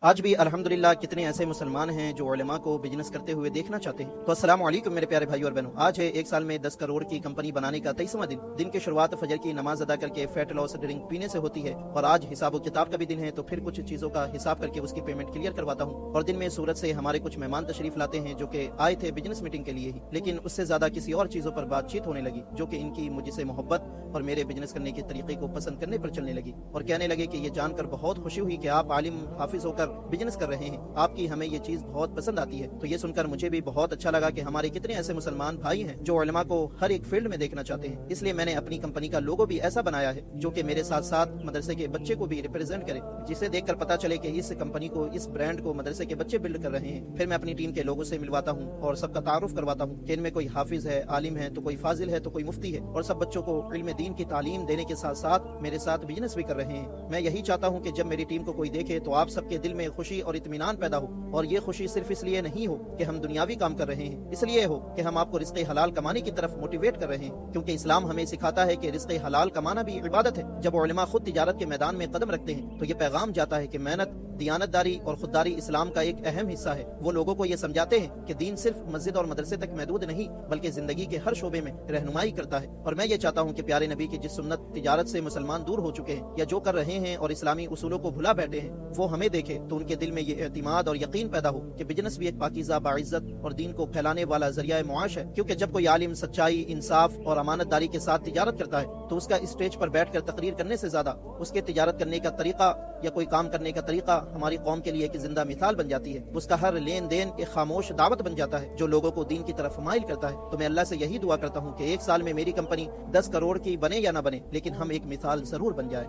آج بھی الحمدللہ کتنے ایسے مسلمان ہیں جو علماء کو بزنس کرتے ہوئے دیکھنا چاہتے ہیں۔ تو السلام علیکم میرے پیارے بھائی اور بہنوں، آج ہے ایک سال میں 10 کروڑ کی کمپنی بنانے کا 23واں دن۔ دن کی شروعات فجر کی نماز ادا کر کے فیٹ لاس ڈرنک پینے سے ہوتی ہے، اور آج حساب و کتاب کا بھی دن ہے، تو پھر کچھ چیزوں کا حساب کر کے اس کی پیمنٹ کلیئر کرواتا ہوں۔ اور دن میں سورت سے ہمارے کچھ مہمان تشریف لاتے ہیں جو کہ آئے تھے بزنس میٹنگ کے لیے ہی، لیکن اس سے زیادہ کسی اور چیزوں پر بات چیت ہونے لگی جو کہ ان کی مجھ سے محبت اور میرے بزنس کرنے کے طریقے کو پسند کرنے پر چلنے لگی، اور کہنے لگے کہ یہ جان کر بہت خوشی ہوئی کہ آپ عالم حافظ ہو کر بزنس کر رہے ہیں، آپ کی ہمیں یہ چیز بہت پسند آتی ہے۔ تو یہ سن کر مجھے بھی بہت اچھا لگا کہ ہمارے کتنے ایسے مسلمان بھائی ہیں جو علماء کو ہر ایک فیلڈ میں دیکھنا چاہتے ہیں۔ اس لیے میں نے اپنی کمپنی کا لوگو بھی ایسا بنایا ہے جو کہ میرے ساتھ ساتھ مدرسے کے بچے کو بھی ریپرزینٹ کرے، جسے دیکھ کر پتا چلے کہ اس کمپنی کو، اس برانڈ کو مدرسے کے بچے بلڈ کر رہے ہیں۔ پھر میں اپنی ٹیم کے لوگوں سے ملواتا ہوں اور سب کا تعارف کرواتا ہوں کہ ان میں کوئی حافظ ہے، عالم ہے، تو کوئی فاضل ہے، تو کوئی مفتی ہے، اور سب بچوں کو علم دین کی تعلیم دینے کے ساتھ ساتھ میرے ساتھ بزنس بھی کر رہے ہیں۔ میں یہی چاہتا ہوں کہ جب میری ٹیم کو کوئی دیکھے تو آپ سب کے دل میں خوشی اور اطمینان پیدا ہو، اور یہ خوشی صرف اس لیے نہیں ہو کہ ہم دنیاوی کام کر رہے ہیں، اس لیے ہو کہ ہم آپ کو رزق حلال کمانے کی طرف موٹیویٹ کر رہے ہیں، کیونکہ اسلام ہمیں سکھاتا ہے کہ رزق حلال کمانا بھی عبادت ہے۔ جب علماء خود تجارت کے میدان میں قدم رکھتے ہیں تو یہ پیغام جاتا ہے کہ محنت، دیانتداری اور خودداری اسلام کا ایک اہم حصہ ہے۔ وہ لوگوں کو یہ سمجھاتے ہیں کہ دین صرف مسجد اور مدرسے تک محدود نہیں بلکہ زندگی کے ہر شعبے میں رہنمائی کرتا ہے، اور میں یہ چاہتا ہوں کہ پیارے نبی کی جس سنت تجارت سے مسلمان دور ہو چکے ہیں یا جو کر رہے ہیں اور اسلامی اصولوں کو بھلا بیٹھے ہیں، وہ ہمیں دیکھے تو ان کے دل میں یہ اعتماد اور یقین پیدا ہو کہ بزنس بھی ایک پاکیزہ، باعزت اور دین کو پھیلانے والا ذریعہ معاش ہے۔ کیونکہ جب کوئی عالم سچائی، انصاف اور امانت داری کے ساتھ تجارت کرتا ہے تو اس کا اسٹیج پر بیٹھ کر تقریر کرنے سے زیادہ اس کے تجارت کرنے کا طریقہ یا کوئی کام کرنے کا طریقہ ہماری قوم کے لیے ایک زندہ مثال بن جاتی ہے۔ اس کا ہر لین دین ایک خاموش دعوت بن جاتا ہے جو لوگوں کو دین کی طرف مائل کرتا ہے۔ تو میں اللہ سے یہی دعا کرتا ہوں کہ ایک سال میں میری کمپنی 10 کروڑ کی بنے یا نہ بنے، لیکن ہم ایک مثال ضرور بن جائے۔